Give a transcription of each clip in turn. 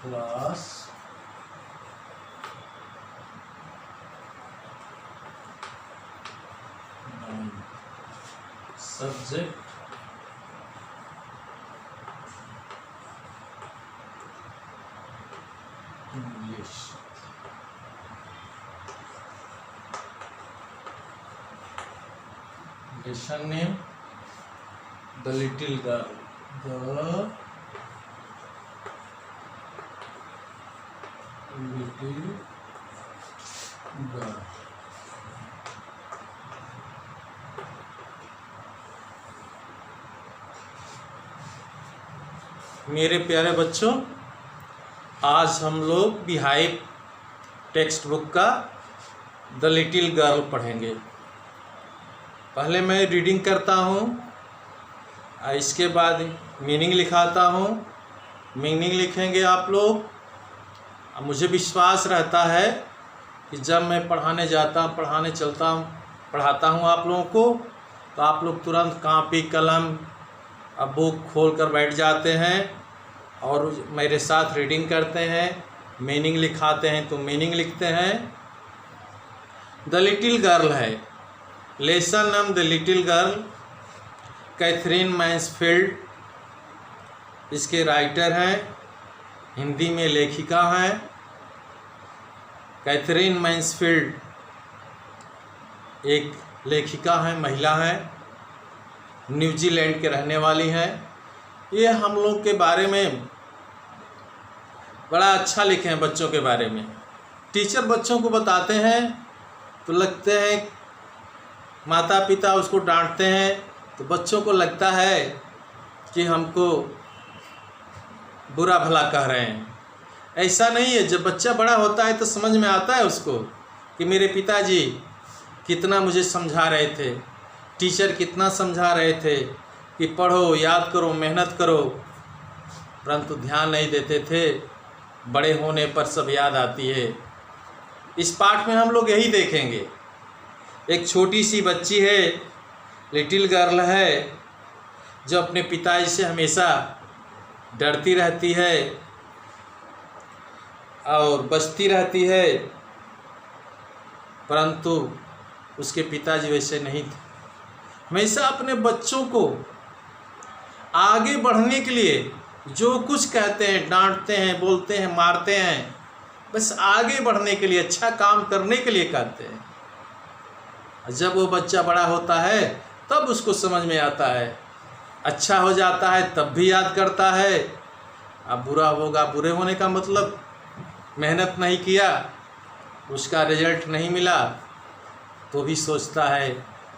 Class 9 subject English. Lesson name the little girl. The little girl. मेरे प्यारे बच्चों, आज हम लोग बिहाइव टेक्स्ट बुक का द लिटिल गर्ल पढ़ेंगे। पहले मैं रीडिंग करता हूँ, इसके बाद मीनिंग लिखाता हूँ। मीनिंग लिखेंगे आप लोग। मुझे विश्वास रहता है कि जब मैं पढ़ाने जाता हूँ, पढ़ाता हूँ आप लोगों को, तो आप लोग तुरंत कापी कलम बुक खोल कर बैठ जाते हैं और मेरे साथ रीडिंग करते हैं। मीनिंग लिखाते हैं तो मीनिंग लिखते हैं। द लिटिल गर्ल है। Lesson name the little girl. Katherine Mansfield इसके राइटर हैं, हिंदी में लेखिका हैं। कैथरीन मैन्सफील्ड एक लेखिका हैं, महिला हैं, न्यूजीलैंड के रहने वाली हैं। ये हम लोग के बारे में बड़ा अच्छा लिखे हैं, बच्चों के बारे में। टीचर बच्चों को बताते हैं तो लगते हैं, माता पिता उसको डांटते हैं तो बच्चों को लगता है कि हमको बुरा भला कह रहे हैं। ऐसा नहीं है। जब बच्चा बड़ा होता है तो समझ में आता है उसको कि मेरे पिताजी कितना मुझे समझा रहे थे, टीचर कितना समझा रहे थे कि पढ़ो, याद करो, मेहनत करो, परंतु ध्यान नहीं देते थे। बड़े होने पर सब याद आती है। इस पाठ में हम लोग यही देखेंगे। एक छोटी सी बच्ची है, लिटिल गर्ल है, जो अपने पिताजी से हमेशा डरती रहती है और बचती रहती है, परंतु उसके पिताजी वैसे नहीं थे। हमेशा अपने बच्चों को आगे बढ़ने के लिए जो कुछ कहते हैं, डांटते हैं, बोलते हैं, मारते हैं, बस आगे बढ़ने के लिए, अच्छा काम करने के लिए कहते हैं। जब वो बच्चा बड़ा होता है तब उसको समझ में आता है। अच्छा हो जाता है तब भी याद करता है। अब बुरा होगा, बुरे होने का मतलब मेहनत नहीं किया, उसका रिजल्ट नहीं मिला, तो भी सोचता है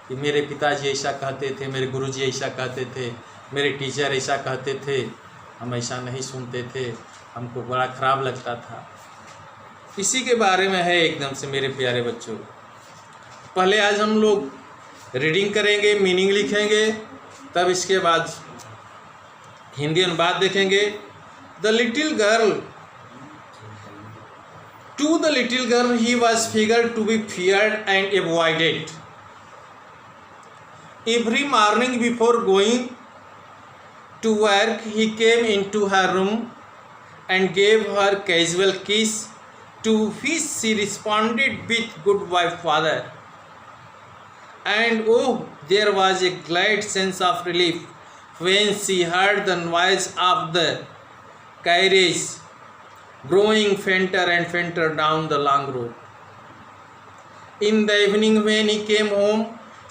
कि मेरे पिताजी ऐसा कहते थे, मेरे गुरुजी ऐसा कहते थे, मेरे टीचर ऐसा कहते थे, हम ऐसा नहीं सुनते थे, हमको बड़ा ख़राब लगता था। इसी के बारे में है एकदम से मेरे प्यारे बच्चों। पहले आज हम लोग रीडिंग करेंगे, मीनिंग लिखेंगे, तब इसके बाद हिंदी अनुवाद देखेंगे। The little girl. To the little girl he was figure to be feared and avoided. Every morning before going to work, he came into her room and gave her casual kiss, to which she responded with "Goodbye, father." And oh, there was a glad sense of relief when she heard the noise of the carriage growing fainter and fainter down the long road. In the evening when he came home,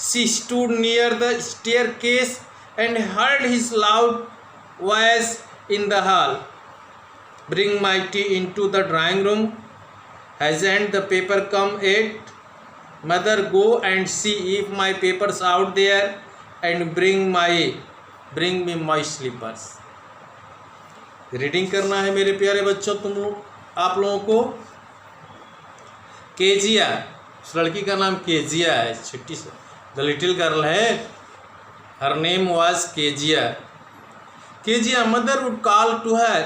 she stood near the staircase and heard his loud voice in the hall. Bring my tea into the drawing room. Hasn't the paper come yet? Mother, go and see if my paper's out there and bring me my slippers. Reading करना है मेरे प्यारे बच्चों, आप लोगों को। Kezia, उस लड़की का नाम केजिया है, छोटी सी द लिटिल गर्ल है। Her name was Kezia. Kezia mother would call to her,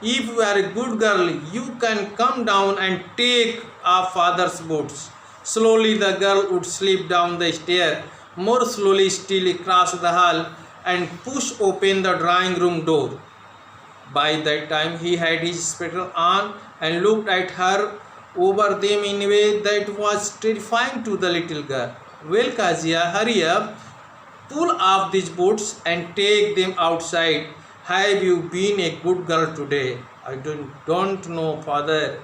if you are a good girl you can come down and take off father's boots. Slowly the girl would slip down the stair, more slowly still across the hall and push open the drawing room door. By that time he had his spectacles on and looked at her over them in a way that was terrifying to the little girl. Well, Kazia, hurry up, pull off these boots and take them outside. Have you been a good girl today? I don't know, father.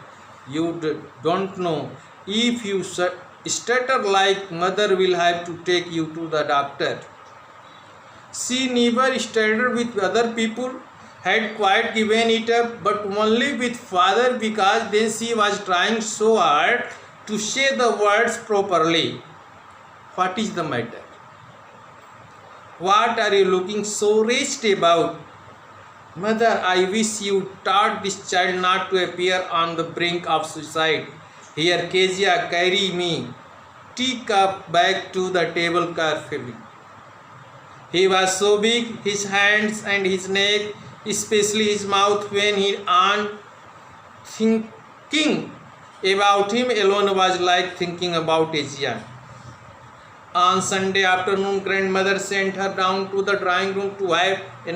You don't know. If you stutter like mother will have to take you to the doctor. She never stuttered with other people, had quite given it up, but only with father, because then she was trying so hard to say the words properly. What is the matter? What are you looking so wretched about? Mother, I wish you taught this child not to appear on the brink of suicide. Here, Kezia, carry me. Teacup back to the table carefully. He was so big, his hands and his neck, especially his mouth, when he on thinking about him alone was like thinking about Asia. On Sunday afternoon, grandmother sent her down to the drawing room to have a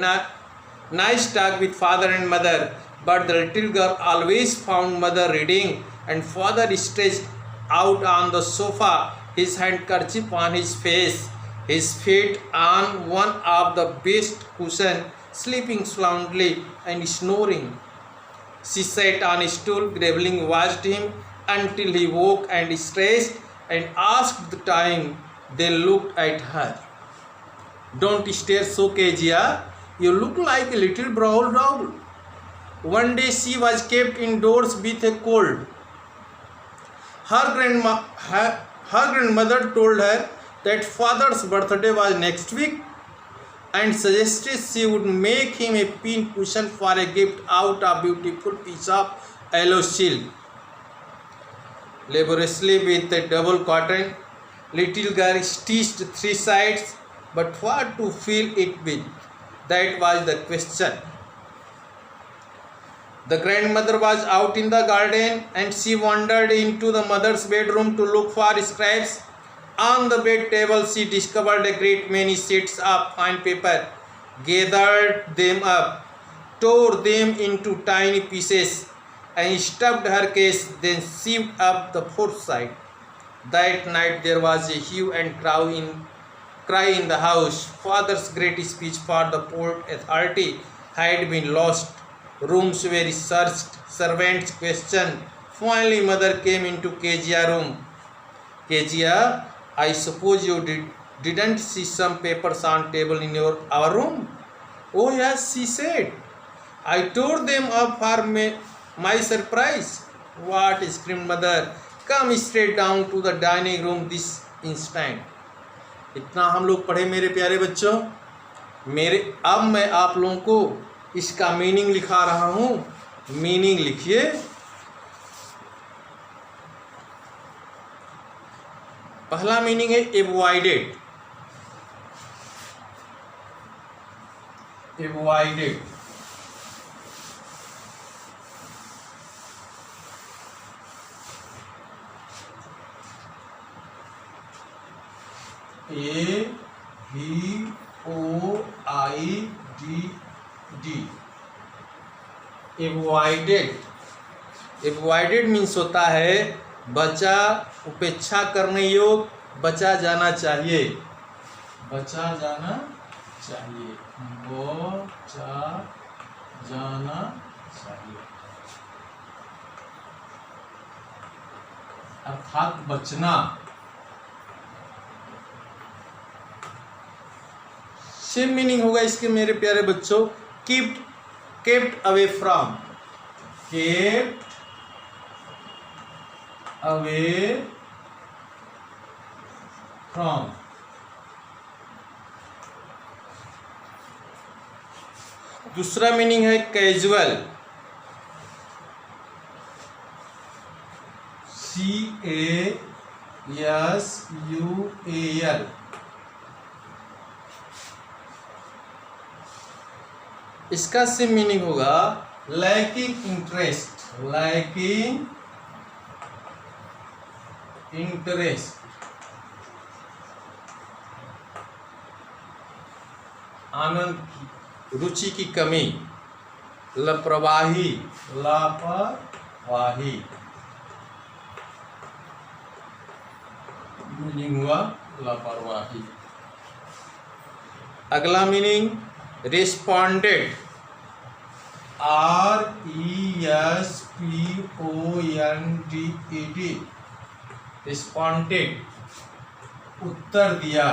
nice talk with father and mother, but the little girl always found mother reading and father stretched out on the sofa, his handkerchief on his face, his feet on one of the best cushions, sleeping soundly and snoring. She sat on a stool, gravely watched him until he woke and stretched and asked the time. They looked at her. Don't stare so, Kezia. You look like a little brown doll. One day she was kept indoors with a cold. Her grandmother told her that father's birthday was next week and suggested she would make him a pin cushion for a gift out of beautiful piece of yellow silk. Laboriously with a double cotton, little girl stitched three sides, but what to fill it with? That was the question. The grandmother was out in the garden and she wandered into the mother's bedroom to look for scraps. On the bed table she discovered a great many sheets of fine paper, gathered them up, tore them into tiny pieces and stuffed her case, then sewed up the fourth side. That night there was a hue and cry in the house. Father's great speech for the Port Authority had been lost. Rooms were searched, servants questioned. Finally mother came into Kezia room. Kezia, I suppose you didn't see some papers on table in our room? Oh yes, she said. I tore them up for my surprise. What? Screamed mother. Come straight down to the dining room this instant. इतना हम लोग पढ़े मेरे प्यारे बच्चों। अब मैं आप लोगों को इसका मीनिंग लिखा रहा हूँ। मीनिंग लिखिए। पहला मीनिंग है avoided. Avoided AVOIDD avoided. Avoided means होता है बचा, उपेक्षा करने योग्य, बचा जाना चाहिए। बचा जाना चाहिए। बचा जाना चाहिए अर्थात बचना। सेम मीनिंग होगा इसके मेरे प्यारे बच्चों। kept away from, kept away from। दूसरा मीनिंग है कैजुअल। CASUAL। इसका सेम मीनिंग होगा लैकिंग इंटरेस्ट। लैकिंग इंटरेस्ट, आनंद, रुचि की कमी। लापरवाही, लापरवाही मीनिंग हुआ लापरवाही। अगला मीनिंग रिस्पॉन्डेड, RESPONDED, रिस्पॉन्डेड उत्तर दिया,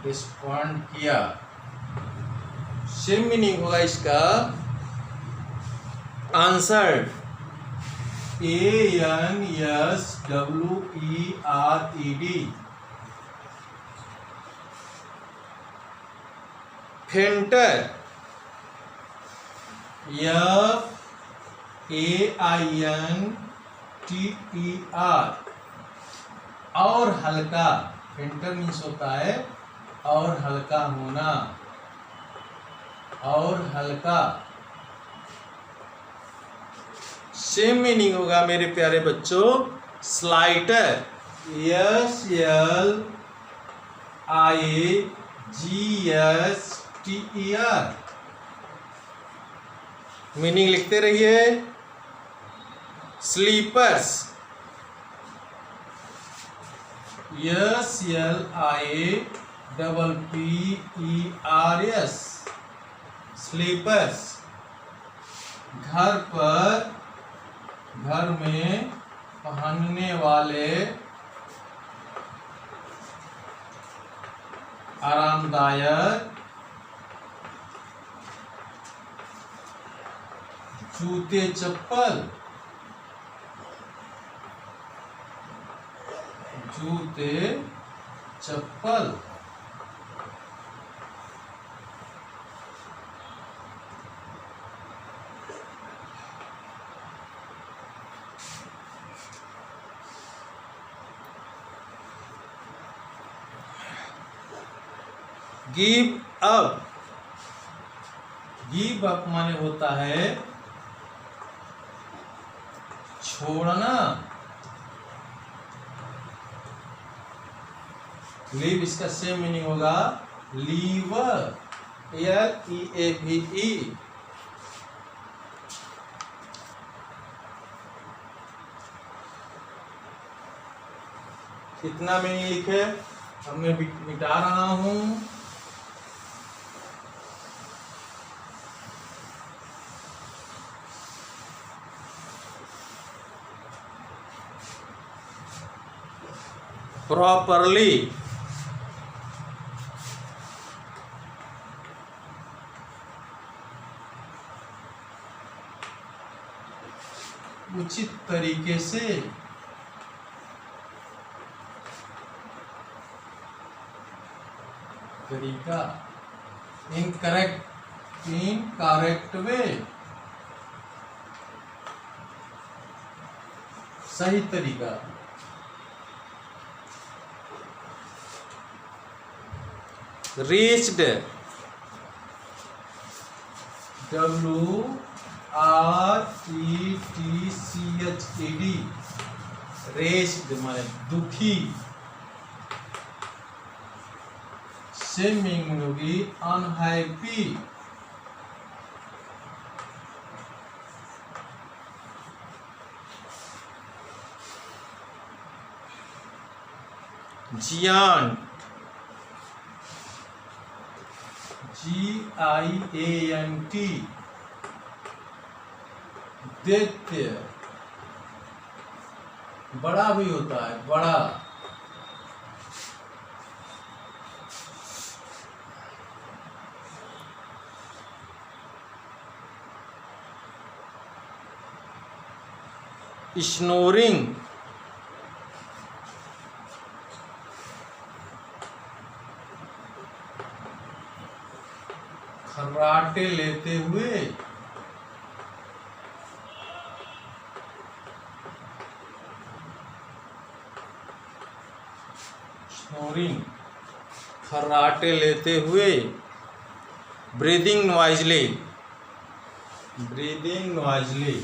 रिस्पॉन्ड किया। सेम मीनिंग होगा इसका आंसर्ड, ANSWERED, फेंटर, FAINTER, और हल्का, फेंटर मीन्स होता है और हल्का होना, और हल्का। सेम मीनिंग होगा मेरे प्यारे बच्चों स्लाइटर, SLIGSTER, मीनिंग लिखते रहिए। स्लीपर्स, SLIPPERS, स्लीपर्स घर पर, घर में पहनने वाले आरामदायक जूते चप्पल, जूते चप्पल। गिव अप, गिव अप माने होता है छोड़ना। लीव इसका सेम मीनिंग होगा लीवर, LEAVE। कितना मीनिंग लिखे, अब मैं मिटा रहा हूं। प्रॉपरली, उचित तरीके से, तरीका। इनकरेक्ट वे, सही तरीका। रीच्ड, WRETCHED, रेच्ड माने दुखी। सेम मीनिंग होगी अनहैप्पी, जियांट, GIANT, दैत्य, बड़ा भी होता है बड़ा। स्नोरिंग, खर्राटे लेते हुए। स्नोरिंग खर्राटे लेते हुए। Breathing Noisli, breathing Noisli,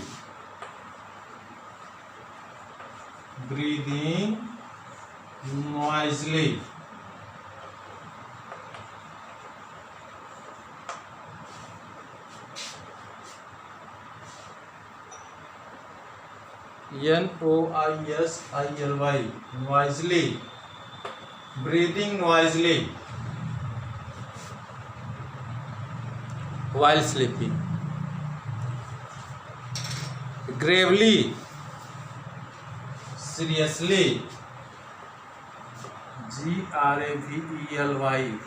breathing Noisli. NOISILY, noisily, breathing noisily while sleeping. Gravely, seriously, GRAVELY,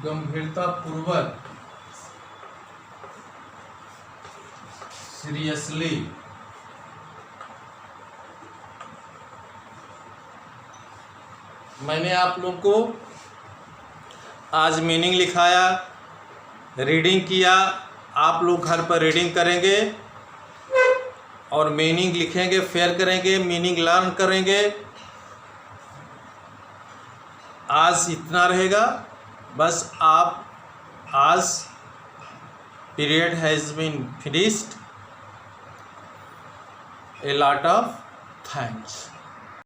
गंभीरता पूर्वक, सीरियसली, मैंने आप लोग को आज मीनिंग लिखाया, रीडिंग किया। आप लोग घर पर रीडिंग करेंगे और मीनिंग लिखेंगे, फेयर करेंगे, मीनिंग लर्न करेंगे। आज इतना रहेगा बस। आप आज period has been finished. A lot of thanks.